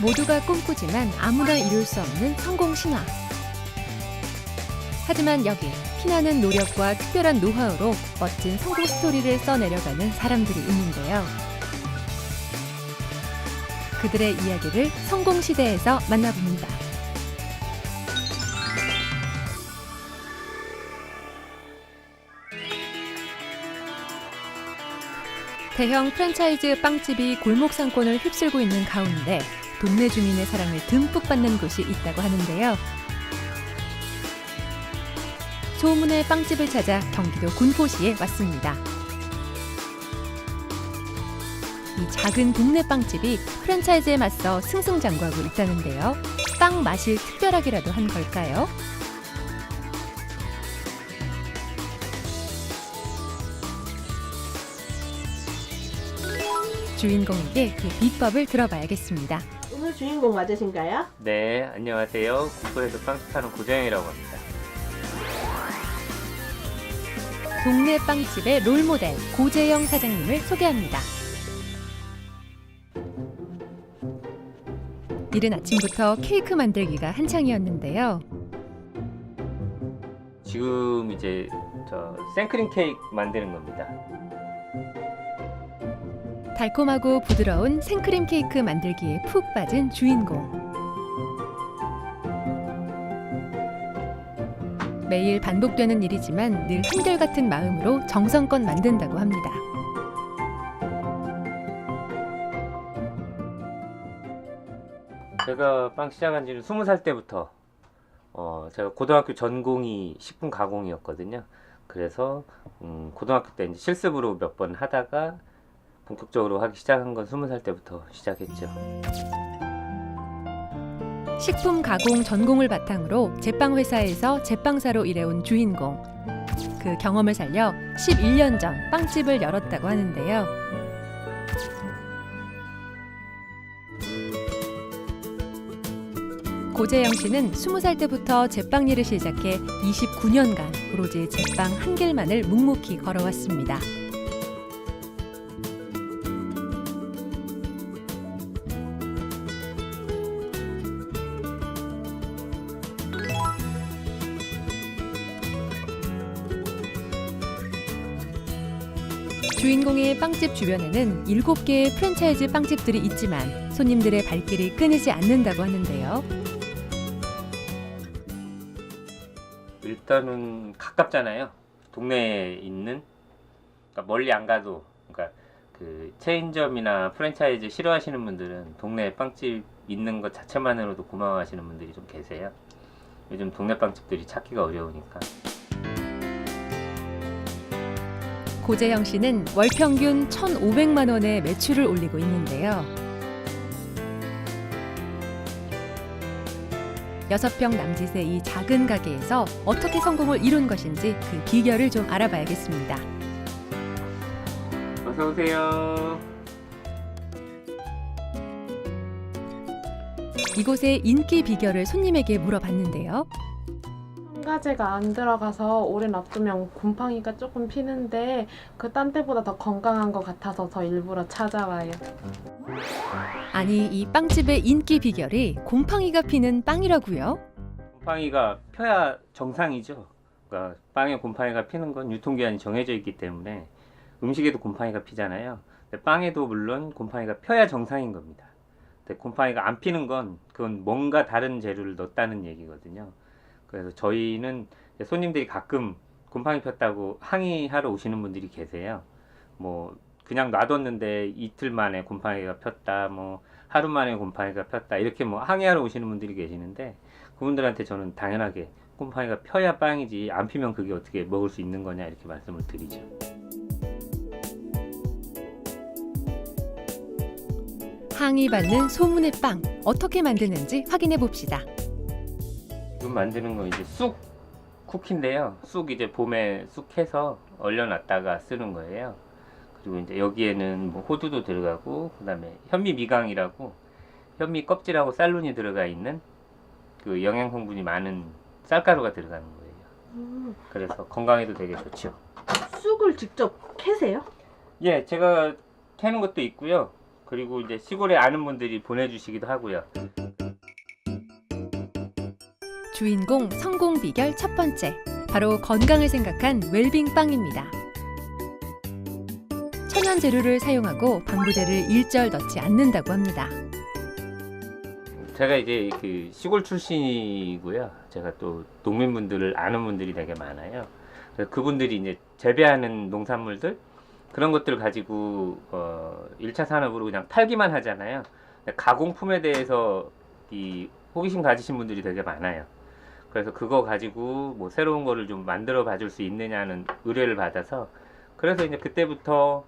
모두가 꿈꾸지만 아무나 이룰 수 없는 성공 신화. 하지만 여기 피나는 노력과 특별한 노하우로 멋진 성공 스토리를 써내려가는 사람들이 있는데요. 그들의 이야기를 성공시대에서 만나봅니다. 대형 프랜차이즈 빵집이 골목 상권을 휩쓸고 있는 가운데 동네 주민의 사랑을 듬뿍 받는 곳이 있다고 하는데요. 소문의 빵집을 찾아 경기도 군포시에 왔습니다. 이 작은 동네 빵집이 프랜차이즈에 맞서 승승장구하고 있다는데요. 빵 맛이 특별하기라도 한 걸까요? 주인공에게 그 비법을 들어봐야겠습니다. 오늘 주인공 맞으신가요? 네, 안녕하세요. 군포에서 빵집 하는 고정이라고 합니다. 동네 빵집의 롤모델 고재영 사장님을 소개합니다. 이른 아침부터 케이크 만들기가 한창이었는데요. 지금 이제 생크림 케이크 만드는 겁니다. 달콤하고 부드러운 생크림 케이크 만들기에 푹 빠진 주인공. 매일 반복되는 일이지만 늘 한결같은 마음으로 정성껏 만든다고 합니다. 제가 빵 시작한 지는 20살 때부터 제가 고등학교 전공이 식품 가공이었거든요. 그래서 고등학교 때 이제 실습으로 몇 번 하다가 본격적으로 하기 시작한 건 20살 때부터 시작했죠. 식품 가공 전공을 바탕으로 제빵 회사에서 제빵사로 일해온 주인공. 그 경험을 살려 11년 전 빵집을 열었다고 하는데요. 고재영 씨는 20살 때부터 제빵 일을 시작해 29년간 오로지 제빵 한 길만을 묵묵히 걸어왔습니다. 주인공의 빵집 주변에는 7개의 프랜차이즈 빵집들이 있지만 손님들의 발길이 끊이지 않는다고 하는데요. 일단은 가깝잖아요. 동네에 있는, 그러니까 멀리 안 가도, 그러니까 그 체인점이나 프랜차이즈 싫어하시는 분들은 동네에 빵집 있는 것 자체만으로도 고마워하시는 분들이 좀 계세요. 요즘 동네 빵집들이 찾기가 어려우니까. 고재영 씨는 월 평균 1,500만 원의 매출을 올리고 있는데요. 6평 남짓의 이 작은 가게에서 어떻게 성공을 이룬 것인지 그 비결을 좀 알아봐야겠습니다. 어서 오세요. 이곳의 인기 비결을 손님에게 물어봤는데요. 첨가제가 안 들어가서 오래 놔두면 곰팡이가 조금 피는데 그 딴 때보다 더 건강한 것 같아서 더 일부러 찾아와요. 아니, 이 빵집의 인기 비결이 곰팡이가 피는 빵이라고요? 곰팡이가 펴야 정상이죠. 그러니까 빵에 곰팡이가 피는 건 유통기한이 정해져 있기 때문에 음식에도 곰팡이가 피잖아요. 근데 빵에도 물론 곰팡이가 펴야 정상인 겁니다. 근데 곰팡이가 안 피는 건 그건 뭔가 다른 재료를 넣었다는 얘기거든요. 그래서 저희는 손님들이 가끔 곰팡이 폈다고 항의하러 오시는 분들이 계세요. 뭐 그냥 놔뒀는데 이틀 만에 곰팡이가 폈다, 뭐 하루 만에 곰팡이가 폈다, 이렇게 뭐 항의하러 오시는 분들이 계시는데 그분들한테 저는 당연하게 곰팡이가 펴야 빵이지 안 피면 그게 어떻게 먹을 수 있는 거냐 이렇게 말씀을 드리죠. 항의받는 소문의 빵, 어떻게 만드는지 확인해 봅시다. 지금 만드는 건 이제 쑥 쿠키인데요. 쑥 이제 봄에 쑥 해서 얼려놨다가 쓰는 거예요. 그리고 이제 여기에는 뭐 호두도 들어가고, 그 다음에 현미 미강이라고 현미 껍질하고 쌀룬이 들어가 있는 그 영양 성분이 많은 쌀가루가 들어가는 거예요. 그래서 건강에도 되게 좋죠. 쑥을 직접 캐세요? 예, 제가 캐는 것도 있고요. 그리고 이제 시골에 아는 분들이 보내주시기도 하고요. 주인공 성공 비결 첫 번째, 바로 건강을 생각한 웰빙 빵입니다. 천연 재료를 사용하고 방부제를 일절 넣지 않는다고 합니다. 제가 이제 그 시골 출신이고요. 제가 또 농민분들을 아는 분들이 되게 많아요. 그래서 그분들이 이제 재배하는 농산물들 그런 것들을 가지고 1차 산업으로 그냥 팔기만 하잖아요. 가공품에 대해서 이 호기심 가지신 분들이 되게 많아요. 그래서 그거 가지고 뭐 새로운 거를 좀 만들어 봐줄 수 있느냐는 의뢰를 받아서, 그래서 이제 그때부터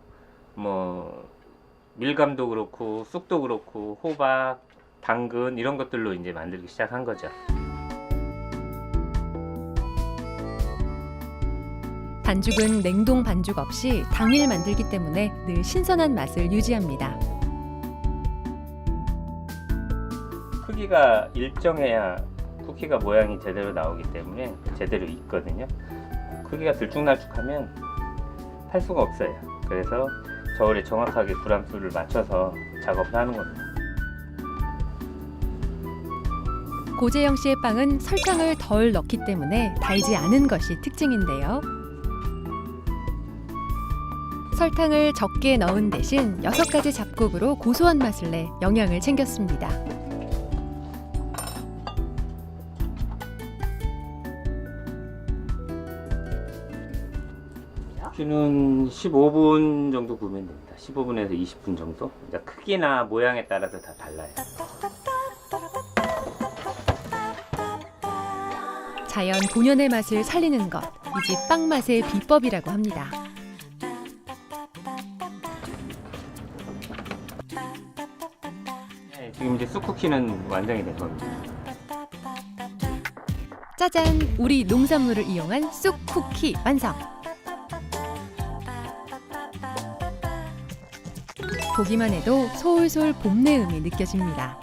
뭐 밀감도 그렇고 쑥도 그렇고 호박, 당근 이런 것들로 이제 만들기 시작한 거죠. 반죽은 냉동 반죽 없이 당일 만들기 때문에 늘 신선한 맛을 유지합니다. 크기가 일정해야 쿠키가 모양이 제대로 나오기 때문에 제대로 익거든요. 크기가 들쭉날쭉하면 팔 수가 없어요. 그래서 저울에 정확하게 그람수를 맞춰서 작업을 하는 겁니다. 고재영 씨의 빵은 설탕을 덜 넣기 때문에 달지 않은 것이 특징인데요. 설탕을 적게 넣은 대신 6가지 잡곡으로 고소한 맛을 내 영양을 챙겼습니다. 쿠키는 15분 정도 구우면 됩니다. 15분에서 20분 정도. 그러니까 크기나 모양에 따라서 다 달라요. 자연 본연의 맛을 살리는 것, 이 집 빵 맛의 비법이라고 합니다. 네, 지금 이제 쑥쿠키는 완성이 된 겁니다. 짜잔! 우리 농산물을 이용한 쑥 쿠키 완성! 보기만 해도 솔솔 봄내음이 느껴집니다.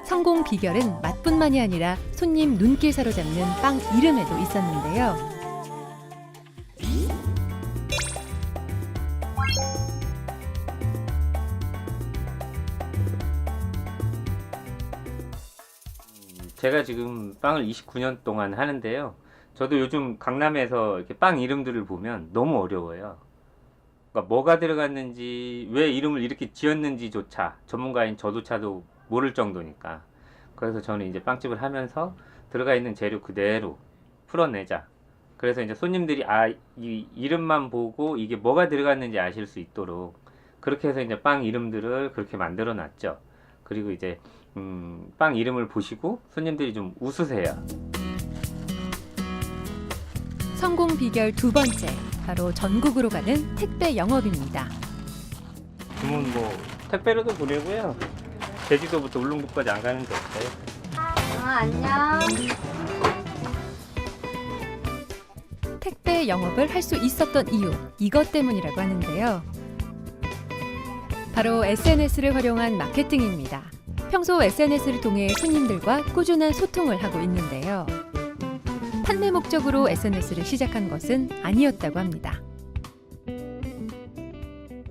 성공 비결은 맛뿐만이 아니라 손님 눈길 사로잡는 빵 이름에도 있었는데요. 제가 지금 빵을 29년 동안 하는데요. 저도 요즘 강남에서 이렇게 빵 이름들을 보면 너무 어려워요. 그러니까 뭐가 들어갔는지, 왜 이름을 이렇게 지었는지조차 전문가인 저조차도 모를 정도니까. 그래서 저는 이제 빵집을 하면서 들어가 있는 재료 그대로 풀어내자. 그래서 이제 손님들이 이 이름만 보고 이게 뭐가 들어갔는지 아실 수 있도록 그렇게 해서 이제 빵 이름들을 그렇게 만들어 놨죠. 그리고 이제 빵 이름을 보시고 손님들이 좀 웃으세요. 성공 비결 두 번째, 바로 전국으로 가는 택배 영업입니다. 주문 뭐 택배로도 보내고요. 제주도부터 울릉도까지 안 가는 데 없어요. 안녕. 택배 영업을 할 수 있었던 이유, 이것 때문이라고 하는데요. 바로 SNS를 활용한 마케팅입니다. 평소 SNS를 통해 손님들과 꾸준한 소통을 하고 있는데요. 판매 목적으로 SNS를 시작한 것은 아니었다고 합니다.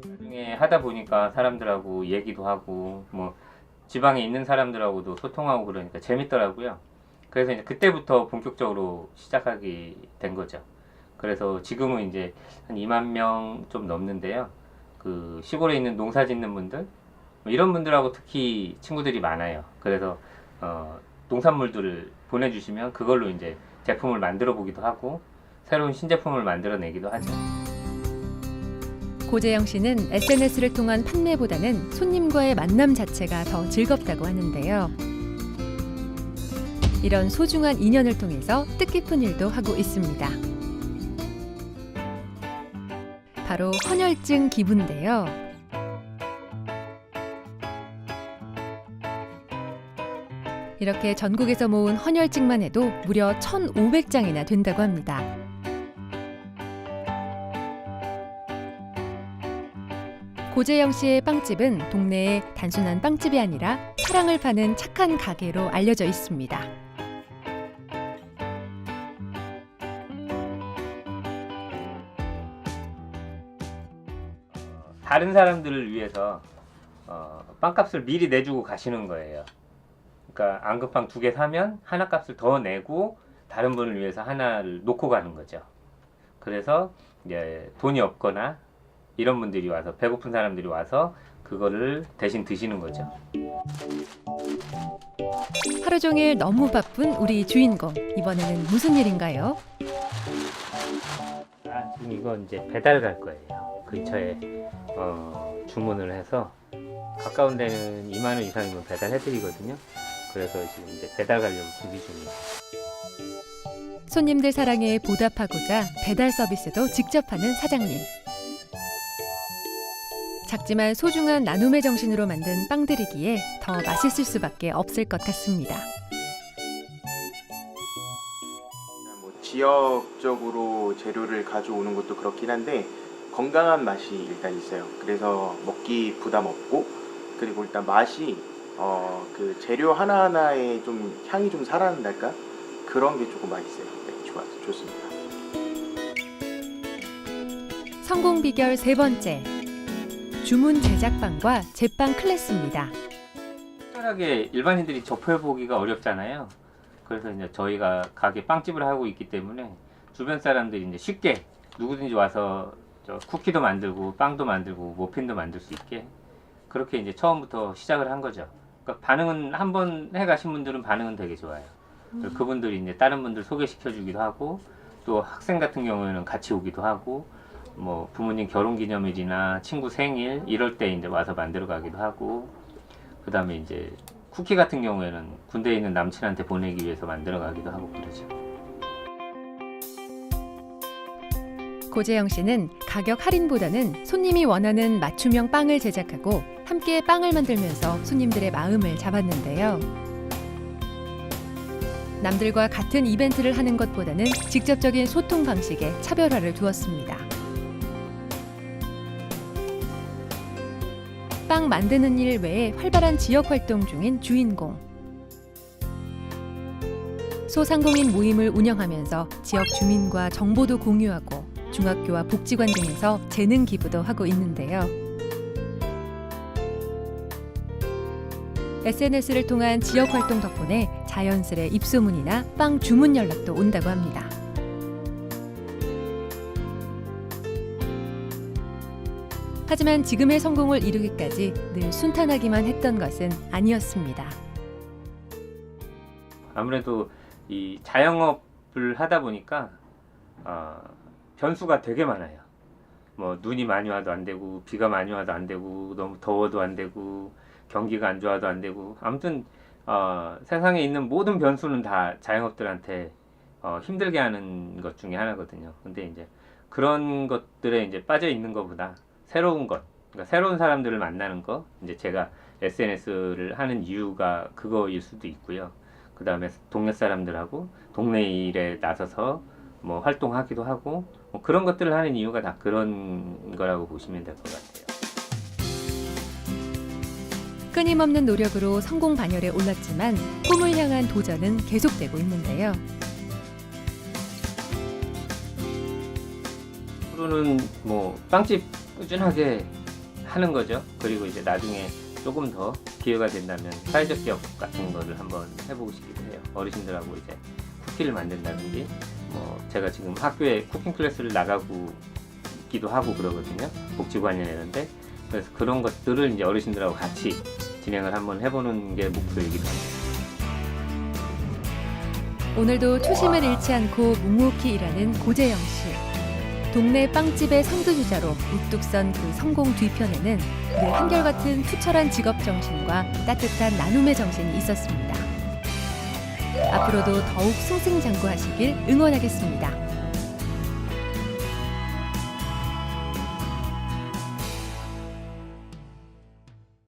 나중에 하다 보니까 사람들하고 얘기도 하고 뭐 지방에 있는 사람들하고도 소통하고 그러니까 재밌더라고요. 그래서 이제 그때부터 본격적으로 시작하게 된 거죠. 그래서 지금은 이제 한 2만 명 좀 넘는데요. 그 시골에 있는 농사 짓는 분들 뭐 이런 분들하고 특히 친구들이 많아요. 그래서 농산물들을 보내주시면 그걸로 이제 제품을 만들어 보기도 하고 새로운 신제품을 만들어 내기도 하죠. 고재영 씨는 SNS를 통한 판매보다는 손님과의 만남 자체가 더 즐겁다고 하는데요. 이런 소중한 인연을 통해서 뜻깊은 일도 하고 있습니다. 바로 헌혈증 기부인데요. 이렇게 전국에서 모은 헌혈증만 해도 무려 1,500장이나 된다고 합니다. 고재영 씨의 빵집은 동네에 단순한 빵집이 아니라 사랑을 파는 착한 가게로 알려져 있습니다. 다른 사람들을 위해서 빵값을 미리 내주고 가시는 거예요. 그러니까 안급빵 2개 사면 하나 값을 더 내고 다른 분을 위해서 하나를 놓고 가는 거죠. 그래서 이제 돈이 없거나 이런 분들이 와서 배고픈 사람들이 와서 그거를 대신 드시는 거죠. 하루 종일 너무 바쁜 우리 주인공. 이번에는 무슨 일인가요? 지금 이거 이제 배달 갈 거예요. 근처에 주문을 해서 가까운 데는 2만 원 이상이면 배달해드리거든요. 그래서 지금 이제 배달 가려고 준비 중이에요. 손님들 사랑에 보답하고자 배달 서비스도 직접 하는 사장님. 작지만 소중한 나눔의 정신으로 만든 빵들이기에 더 맛있을 수밖에 없을 것 같습니다. 뭐 지역적으로 재료를 가져오는 것도 그렇긴 한데 건강한 맛이 일단 있어요. 그래서 먹기 부담 없고, 그리고 일단 맛이 그 재료 하나하나에 좀 향이 좀 살아난달까? 그런 게 조금 맛있어요. 네, 좋습니다. 성공 비결 3번째. 주문 제작빵과 제빵 클래스입니다. 특별하게 일반인들이 접해보기가 어렵잖아요. 그래서 이제 저희가 가게 빵집을 하고 있기 때문에 주변 사람들이 이제 쉽게 누구든지 와서 쿠키도 만들고 빵도 만들고 머핀도 만들 수 있게 그렇게 이제 처음부터 시작을 한 거죠. 그러니까 반응은 한번 해가신 분들은 반응은 되게 좋아요. 그분들이 이제 다른 분들 소개시켜 주기도 하고, 또 학생 같은 경우에는 같이 오기도 하고, 뭐 부모님 결혼기념일이나 친구 생일 이럴 때 이제 와서 만들어 가기도 하고, 그 다음에 이제 쿠키 같은 경우에는 군대에 있는 남친한테 보내기 위해서 만들어 가기도 하고 그러죠. 고재영 씨는 가격 할인보다는 손님이 원하는 맞춤형 빵을 제작하고 함께 빵을 만들면서 손님들의 마음을 잡았는데요. 남들과 같은 이벤트를 하는 것보다는 직접적인 소통 방식에 차별화를 두었습니다. 빵 만드는 일 외에 활발한 지역 활동 중인 주인공. 소상공인 모임을 운영하면서 지역 주민과 정보도 공유하고 중학교와 복지관 등에서 재능 기부도 하고 있는데요. SNS를 통한 지역 활동 덕분에 자연스레 입소문이나 빵 주문 연락도 온다고 합니다. 하지만 지금의 성공을 이루기까지 늘 순탄하기만 했던 것은 아니었습니다. 아무래도 이 자영업을 하다 보니까 변수가 되게 많아요. 뭐 눈이 많이 와도 안 되고, 비가 많이 와도 안 되고, 너무 더워도 안 되고, 경기가 안 좋아도 안 되고, 아무튼 세상에 있는 모든 변수는 다 자영업들한테 힘들게 하는 것 중에 하나거든요. 근데 이제 그런 것들에 이제 빠져 있는 것보다 새로운 것, 그러니까 새로운 사람들을 만나는 거, 이제 제가 SNS를 하는 이유가 그거일 수도 있고요. 그 다음에 동네 사람들하고 동네 일에 나서서 뭐 활동하기도 하고, 뭐 그런 것들을 하는 이유가 다 그런 거라고 보시면 될 것 같아요. 끊임없는 노력으로 성공 반열에 올랐지만 꿈을 향한 도전은 계속되고 있는데요. 앞으로는 뭐 빵집 꾸준하게 하는 거죠. 그리고 이제 나중에 조금 더 기회가 된다면 사회적 기업 같은 거를 한번 해보고 싶기도 해요. 어르신들하고 이제 쿠키를 만든다든지, 뭐 제가 지금 학교에 쿠킹 클래스를 나가고 있기도 하고 그러거든요. 복지관이라는데, 그래서 그런 것들을 이제 어르신들하고 같이 진행을 한번 해보는 게 목표이기도 합니다. 오늘도 초심을 잃지 않고 묵묵히 일하는 고재영 씨. 동네 빵집의 선두주자로 우뚝 선 그 성공 뒤편에는 늘 한결같은 투철한 직업 정신과 따뜻한 나눔의 정신이 있었습니다. 앞으로도 더욱 승승장구하시길 응원하겠습니다.